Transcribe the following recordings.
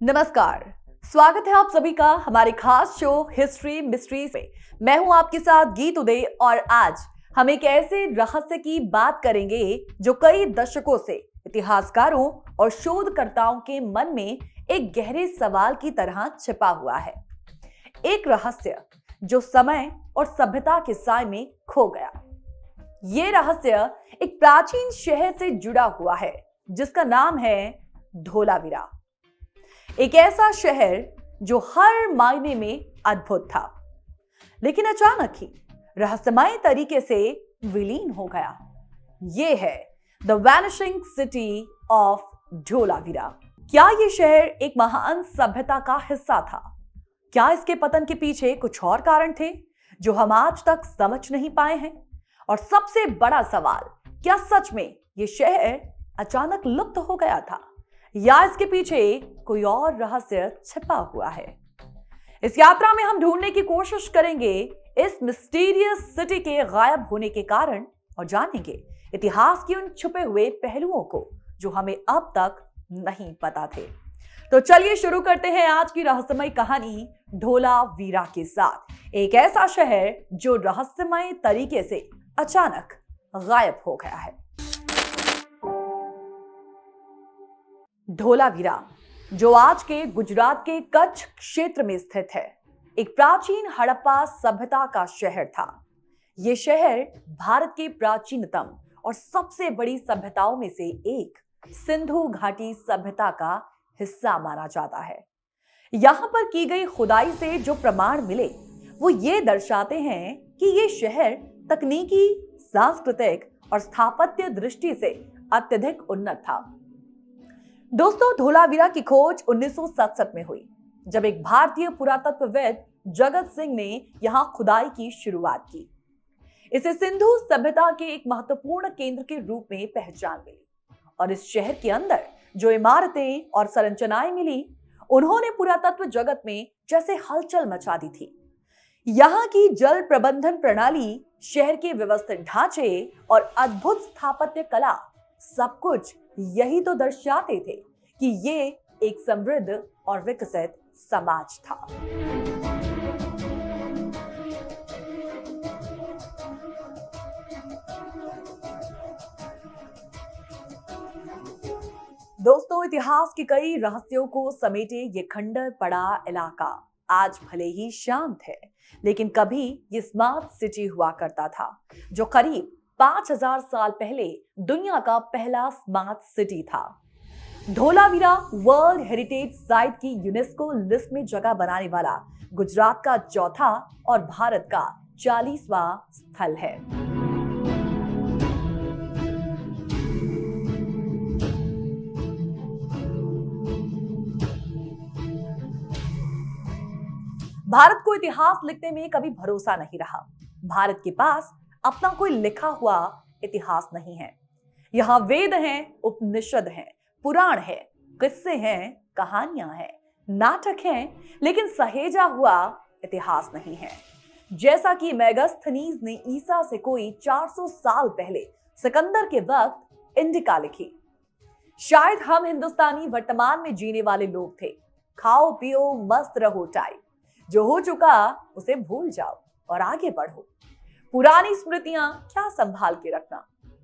नमस्कार। स्वागत है आप सभी का हमारे खास शो हिस्ट्री मिस्ट्री में। मैं हूं आपके साथ गीत उदय और आज हम एक ऐसे रहस्य की बात करेंगे जो कई दशकों से इतिहासकारों और शोधकर्ताओं के मन में एक गहरे सवाल की तरह छिपा हुआ है। एक रहस्य जो समय और सभ्यता के साय में खो गया। ये रहस्य एक प्राचीन शहर से जुड़ा हुआ है जिसका नाम है धोलावीरा। एक ऐसा शहर जो हर मायने में अद्भुत था, लेकिन अचानक ही रहस्यमय तरीके से विलीन हो गया। यह है the vanishing city of Dholavira. क्या यह शहर एक महान सभ्यता का हिस्सा था? क्या इसके पतन के पीछे कुछ और कारण थे जो हम आज तक समझ नहीं पाए हैं? और सबसे बड़ा सवाल, क्या सच में यह शहर अचानक लुप्त हो गया था या इसके पीछे कोई और रहस्य छिपा हुआ है? इस यात्रा में हम ढूंढने की कोशिश करेंगे इस मिस्टीरियस सिटी के गायब होने के कारण और जानेंगे इतिहास के उन छुपे हुए पहलुओं को जो हमें अब तक नहीं पता थे। तो चलिए शुरू करते हैं आज की रहस्यमय कहानी धोलावीरा के साथ। एक ऐसा शहर जो रहस्यमय तरीके से अचानक गायब हो गया है। धोलावीरा, जो आज के गुजरात के कच्छ क्षेत्र में स्थित है, एक प्राचीन हड़प्पा सभ्यता का शहर था। यह शहर भारत के प्राचीनतम और सबसे बड़ी सभ्यताओं में से एक सिंधु घाटी सभ्यता का हिस्सा माना जाता है। यहां पर की गई खुदाई से जो प्रमाण मिले वो ये दर्शाते हैं कि यह शहर तकनीकी, सांस्कृतिक और स्थापत्य दृष्टि से अत्यधिक उन्नत था। दोस्तों, धोलावीरा की खोज 1967 में हुई जब एक भारतीय पुरातत्वविद जगत सिंह ने यहां खुदाई की शुरुआत की। इसे सिंधु सभ्यता के एक महत्वपूर्ण केंद्र के रूप में पहचान मिली और इस शहर के अंदर जो इमारतें और संरचनाएं मिली, उन्होंने पुरातत्व जगत में जैसे हलचल मचा दी थी। यहाँ की जल प्रबंधन प्रणाली, शहर के व्यवस्थित ढांचे और अद्भुत स्थापत्य कला, सब कुछ यही तो दर्शाते थे कि ये एक समृद्ध और विकसित समाज था। दोस्तों, इतिहास के कई रहस्यों को समेटे ये खंडर पड़ा इलाका आज भले ही शांत है, लेकिन कभी ये स्मार्ट सिटी हुआ करता था जो करीब 5000 साल पहले दुनिया का पहला स्मार्ट सिटी था। धोलावीरा वर्ल्ड हेरिटेज साइट की यूनेस्को लिस्ट में जगह बनाने वाला गुजरात का चौथा और भारत का 40वां स्थल है। भारत को इतिहास लिखने में कभी भरोसा नहीं रहा। भारत के पास अपना कोई लिखा हुआ इतिहास नहीं है। यहाँ वेद हैं, उपनिषद हैं, पुराण है, किस्से हैं, कहानियां हैं, नाटक हैं, लेकिन सहेजा हुआ इतिहास नहीं है। जैसा कि मेगास्थनीज ने ईसा से कोई 400 साल पहले सिकंदर के वक्त इंडिका लिखी। शायद हम हिंदुस्तानी वर्तमान में जीने वाले लोग थे। खाओ पियो मस्त रहो टाइप। जो हो चुका उसे भूल जाओ और आगे बढ़ो। पुरानी स्मृतियां क्या संभाल के रखना।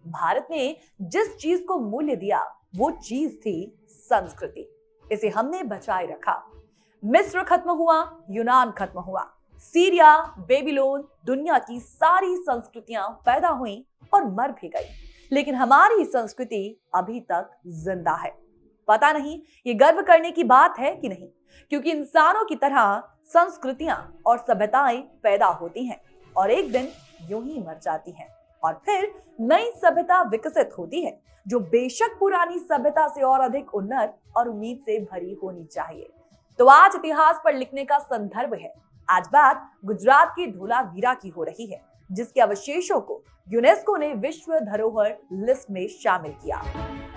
भारत ने जिस चीज को मूल्य दिया वो चीज थी संस्कृति। इसे हमने बचाए रखा। मिस्र खत्म हुआ, यूनान खत्म हुआ, सीरिया, बेबीलोन, दुनिया की सारी संस्कृतियां पैदा हुई और मर भी गई, लेकिन हमारी संस्कृति अभी तक जिंदा है। पता नहीं ये गर्व करने की बात है कि नहीं, क्योंकि इंसानों की तरह संस्कृतियां और सभ्यताएं पैदा होती हैं और एक दिन यूं ही मर जाती हैं और फिर नई सभ्यता विकसित होती है जो बेशक पुरानी सभ्यता से और अधिक उन्नत और उम्मीद से भरी होनी चाहिए। तो आज इतिहास पर लिखने का संदर्भ है। आज बात गुजरात की धोलावीरा की हो रही है, जिसके अवशेषों को यूनेस्को ने विश्व धरोहर लिस्ट में शामिल किया।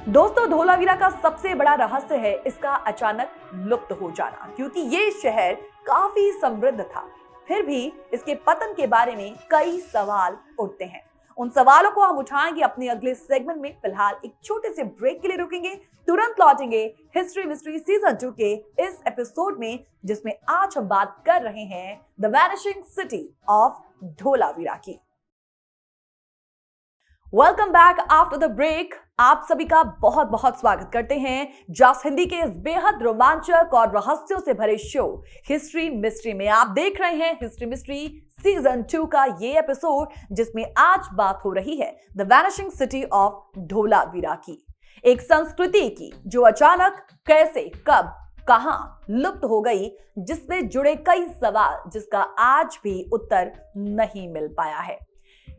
दोस्तों, धोलावीरा का सबसे बड़ा रहस्य है इसका अचानक लुप्त हो जाना, क्योंकि ये शहर काफी समृद्ध था। फिर भी इसके पतन के बारे में कई सवाल उठते हैं उन सवालों को हम उठाएंगे अपने अगले सेगमेंट में। फिलहाल एक छोटे से ब्रेक के लिए रुकेंगे, तुरंत लौटेंगे हिस्ट्री मिस्ट्री सीजन 2 के इस एपिसोड में, जिसमें आज हम बात कर रहे हैं the vanishing city of Dholavira की। Welcome back after the break. आप सभी का बहुत बहुत स्वागत करते हैं जस हिंदी के इस बेहद रोमांचक और रहस्यों से भरे शो हिस्ट्री मिस्ट्री में। आप देख रहे हैं हिस्ट्री मिस्ट्री सीजन 2 का ये एपिसोड, जिसमें आज बात हो रही है the vanishing city of Dholavira की, एक संस्कृति की जो अचानक कैसे, कब, कहां लुप्त हो गई, जिससे जुड़े कई सवाल जिसका आज भी उत्तर नहीं मिल पाया है।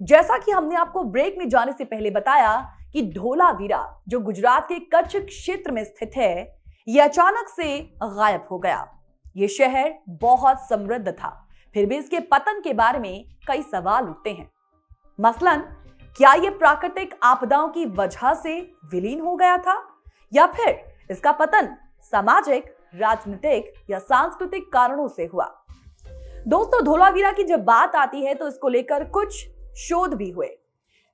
जैसा कि हमने आपको ब्रेक में जाने से पहले बताया कि धोलावीरा जो गुजरात के कच्छ क्षेत्र में स्थित है, यह अचानक से गायब हो गया। यह शहर बहुत समृद्ध था, फिर भी इसके पतन के बारे में कई सवाल उठते हैं। मसलन, क्या यह प्राकृतिक आपदाओं की वजह से विलीन हो गया था, या फिर इसका पतन सामाजिक, राजनीतिक या सांस्कृतिक कारणों से हुआ? दोस्तों, धोलावीरा की जब बात आती है तो इसको लेकर कुछ शोध भी हुए।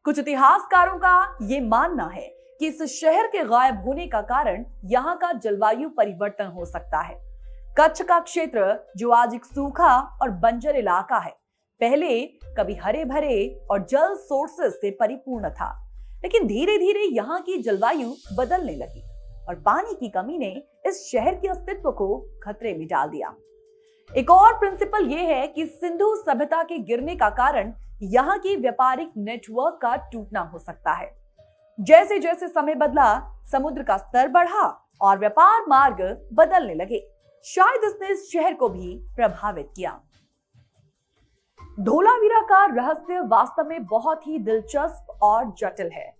कुछ इतिहासकारों का यह मानना है कि इस शहर के गायब होने का कारण यहाँ का जलवायु परिवर्तन हो सकता है। कच्छ का क्षेत्र जो आज एक सूखा और बंजर इलाका है, पहले कभी हरे भरे और जल सोर्सेस से परिपूर्ण था, लेकिन धीरे धीरे यहाँ की जलवायु बदलने लगी और पानी की कमी ने इस शहर के अस्तित्व को खतरे में डाल दिया। एक और प्रिंसिपल यह है कि सिंधु सभ्यता के गिरने का कारण यहाँ की व्यापारिक नेटवर्क का टूटना हो सकता है। जैसे जैसे समय बदला, समुद्र का स्तर बढ़ा और व्यापार मार्ग बदलने लगे। शायद इसने इस शहर को भी प्रभावित किया। धोलावीरा का रहस्य वास्तव में बहुत ही दिलचस्प और जटिल है।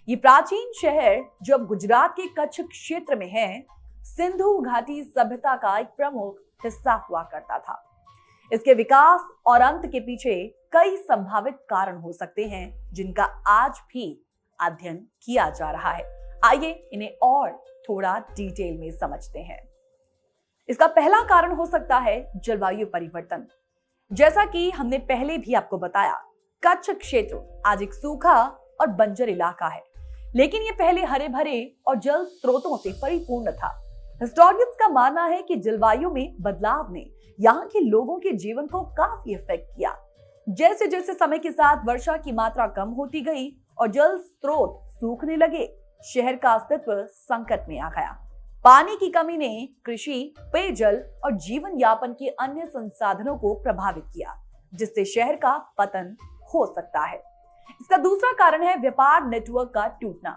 ये प्राचीन शहर जो अब गुजरात के कच्छ क्षेत्र में है, सिंधु घाटी सभ्यता का एक प्रमुख हिस्सा हुआ करता था। इसके विकास और अंत के पीछे कई संभावित कारण हो सकते हैं, जिनका आज भी अध्ययन किया जा रहा है। आइए इन्हें और थोड़ा डिटेल में समझते हैं। इसका पहला कारण हो सकता है जलवायु परिवर्तन। जैसा कि हमने पहले भी आपको बताया, कच्छ क्षेत्र आज एक सूखा और बंजर इलाका है, लेकिन ये पहले हरे भरे और जल स्रोतों से परिपूर्ण था। हिस्टोरियंस का मानना है कि जलवायु में बदलाव ने यहाँ के लोगों के जीवन को काफी इफेक्ट किया। जैसे जैसे समय के साथ वर्षा की मात्रा कम होती गई और जल स्रोत सूखने लगे, शहर का अस्तित्व संकट में आ गया। पानी की कमी ने कृषि, पेयजल और जीवन यापन के अन्य संसाधनों को प्रभावित किया, जिससे शहर का पतन हो सकता है। इसका दूसरा कारण है व्यापार नेटवर्क का टूटना।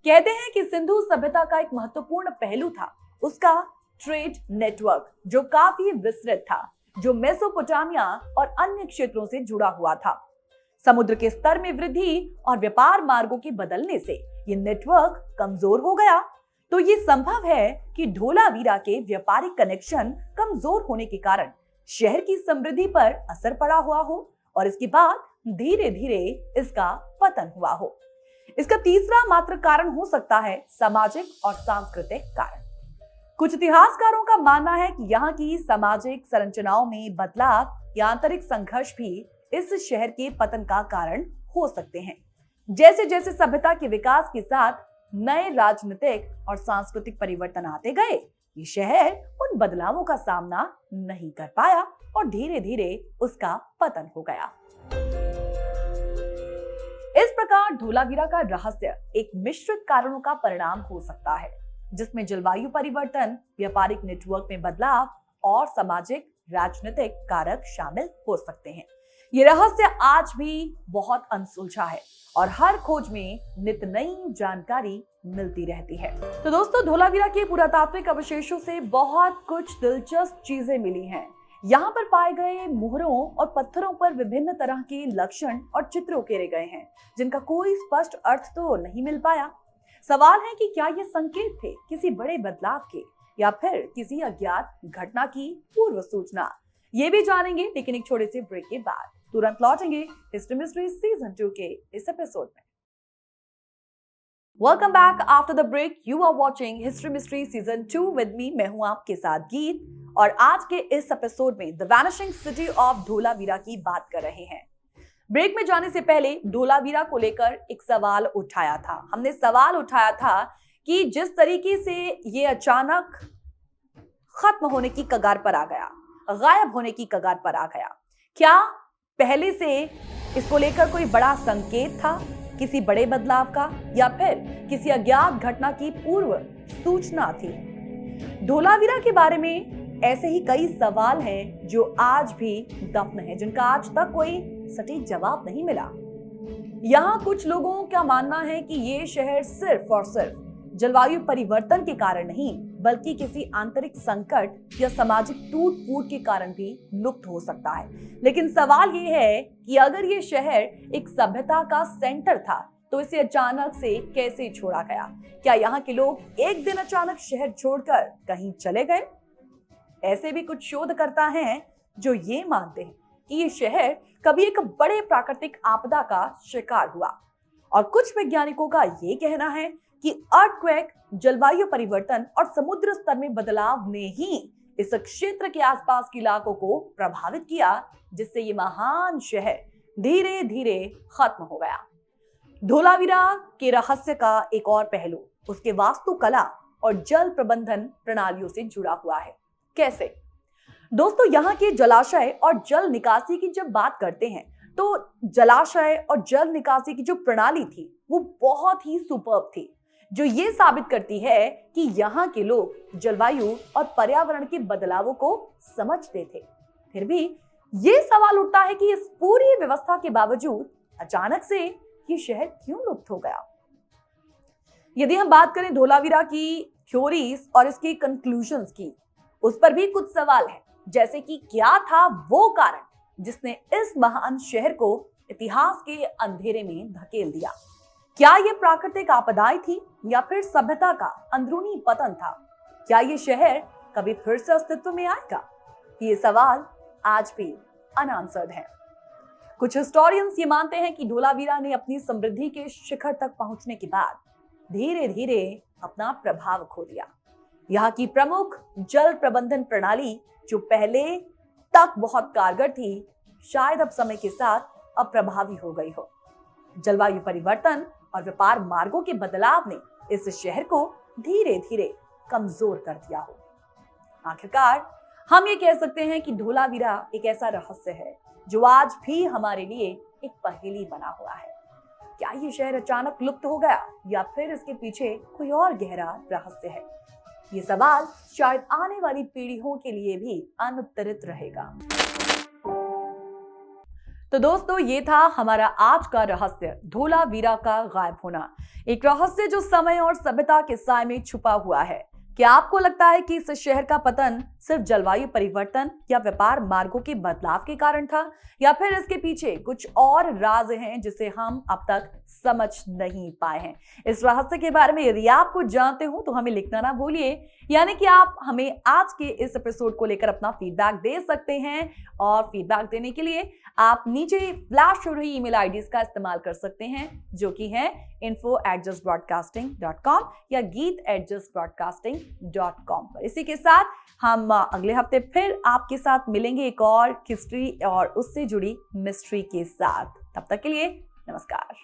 कहते हैं कि सिंधु सभ्यता का एक महत्वपूर्ण पहलू था उसका ट्रेड नेटवर्क, जो काफी विस्तृत था, जो मेसोपोटामिया और अन्य क्षेत्रों से जुड़ा हुआ था। समुद्र के स्तर में वृद्धि और व्यापार मार्गों के बदलने से ये नेटवर्क कमजोर हो गया। तो ये संभव है कि धोलावीरा के व्यापारिक कनेक्शन कमजोर होने के कारण शहर की समृद्धि पर असर पड़ा हुआ हो और इसके बाद धीरे धीरे इसका पतन हुआ हो। इसका तीसरा मात्र कारण हो सकता है सामाजिक और सांस्कृतिक कारण। कुछ इतिहासकारों का मानना है कि यहाँ की सामाजिक संरचनाओं में बदलाव या आंतरिक संघर्ष भी इस शहर के पतन का कारण हो सकते हैं। जैसे जैसे सभ्यता के विकास के साथ नए राजनीतिक और सांस्कृतिक परिवर्तन आते गए, ये शहर उन बदलावों का सामना नहीं कर पाया और धीरे धीरे उसका पतन हो गया। इस प्रकार धोलावीरा का रहस्य एक मिश्रित कारणों का परिणाम हो सकता है, जिसमें जलवायु परिवर्तन, व्यापारिक नेटवर्क में बदलाव और सामाजिक राजनीतिक कारक शामिल हो सकते हैं। ये रहस्य आज भी बहुत अनसुलझा है और हर खोज में नित नई जानकारी मिलती रहती है। तो दोस्तों, धोलावीरा के पुरातात्विक अवशेषों से बहुत कुछ दिलचस्प चीजें मिली हैं। यहाँ पर पाए गए मुहरों और पत्थरों पर विभिन्न तरह के लक्षण और चित्र उकेरे गए हैं, जिनका कोई स्पष्ट अर्थ तो नहीं मिल पाया। सवाल है कि क्या ये संकेत थे किसी बड़े बदलाव के या फिर किसी अज्ञात घटना की पूर्व सूचना? ये भी जानेंगे, लेकिन एक छोटे से ब्रेक के बाद। तुरंत लौटेंगे हिस्ट्री मिस्ट्री सीजन 2 के इस एपिसोड में। Welcome back after the break. You are watching history mystery season 2 with me. मैं हूं आपके साथ गीत, और आज के इस एपिसोड में the vanishing city of Dholavira की बात कर रहे हैं। ब्रेक में जाने से पहले धोलावीरा को लेकर एक सवाल उठाया था। हमने सवाल उठाया था कि जिस तरीके से ये अचानक खत्म होने की कगार पर आ गया, गायब होने की कगार पर आ गया, क्या पहले से इसको लेकर कोई बड़ा संकेत था किसी बड़े बदलाव का, या फिर किसी अज्ञात घटना की पूर्व सूचना थी? धोलावीरा के बारे में ऐसे ही कई सवाल हैं जो आज भी दफन हैं, जिनका आज तक कोई सटीक जवाब नहीं मिला। यहाँ कुछ लोगों का मानना है कि ये शहर सिर्फ और सिर्फ जलवायु परिवर्तन के कारण नहीं, बल्कि किसी आंतरिक संकट या सामाजिक टूट फूट के कारण भी लुप्त हो सकता है। लेकिन सवाल ये है कि अगर ये शहर एक सभ्यता का सेंटर था तो इसे अचानक से कैसे छोड़ा गया? क्या यहाँ के लोग एक दिन अचानक शहर छोड़कर कहीं चले गए? ऐसे भी कुछ शोधकर्ता हैं जो ये मानते हैं कि ये शहर कभी एक बड़े प्राकृतिक आपदा का शिकार हुआ, और कुछ वैज्ञानिकों का ये कहना है कि अर्थक्वेक, जलवायु परिवर्तन और समुद्र स्तर में बदलाव ने ही इस क्षेत्र के आसपास के इलाकों को प्रभावित किया, जिससे ये महान शहर धीरे धीरे खत्म हो गया। धोलावीरा के रहस्य का एक और पहलू उसके वास्तुकला और जल प्रबंधन प्रणालियों से जुड़ा हुआ है। कैसे? दोस्तों, यहाँ के जलाशय और जल निकासी की जब बात करते हैं तो जलाशय और जल निकासी की जो प्रणाली थी वो बहुत ही सुपर्ब थी, जो ये साबित करती है कि यहाँ के लोग जलवायु और पर्यावरण के बदलावों को समझते थे। फिर भी ये सवाल उठता है कि इस पूरी व्यवस्था के बावजूद अचानक से ये शहर क्यों लुप्त हो गया? यदि हम बात करें धोलावीरा की थ्योरीज और इसके कंक्लूजन्स की, उस पर भी कुछ सवाल है, जैसे कि क्या था वो कारण जिसने इस महान शहर को इतिहास के अंधेरे में धकेल दिया? क्या ये प्राकृतिक आपदाएं थी या फिर सभ्यता का अंदरूनी पतन था? क्या ये शहर कभी फिर से अस्तित्व में आएगा? ये सवाल आज भी अनआंसर्ड है। कुछ हिस्टोरियंस ये मानते हैं कि धोलावीरा ने अपनी समृद्धि के शिखर तक पहुंचने के बाद धीरे धीरे अपना प्रभाव खो दिया। यहाँ की प्रमुख जल प्रबंधन प्रणाली, जो पहले तक बहुत कारगर थी, शायद अब समय के साथ अप्रभावी हो गई हो। जलवायु परिवर्तन और व्यापार मार्गों के बदलाव ने इस शहर को धीरे धीरे कमजोर कर दिया हो। आखिरकार हम ये कह सकते हैं कि धोलावीरा एक ऐसा रहस्य है जो आज भी हमारे लिए एक पहेली बना हुआ है। क्या ये शहर अचानक लुप्त हो गया या फिर इसके पीछे कोई और गहरा रहस्य है? ये सवाल शायद आने वाली पीढ़ियों के लिए भी अनुत्तरित रहेगा। तो दोस्तों, ये था हमारा आज का रहस्य, धोलावीरा का गायब होना। एक रहस्य जो समय और सभ्यता के साए में छुपा हुआ है। क्या आपको लगता है कि इस शहर का पतन सिर्फ जलवायु परिवर्तन या व्यापार मार्गों के बदलाव के कारण था, या फिर इसके पीछे कुछ और राज हैं जिसे हम अब तक समझ नहीं पाए हैं? इस रहस्य के बारे में यदि आप कुछ जानते हो तो हमें लिखना ना भूलिए, यानी कि आप हमें आज के इस एपिसोड को लेकर अपना फीडबैक दे सकते हैं। और फीडबैक देने के लिए आप नीचे फ्लैश हो रही ईमेल आईडीज का इस्तेमाल कर सकते हैं, जो कि है info@justbroadcasting.com या geet@justbroadcasting.com पर। इसी के साथ हम अगले हफ्ते फिर आपके साथ मिलेंगे एक और हिस्ट्री और उससे जुड़ी मिस्ट्री के साथ। तब तक के लिए नमस्कार।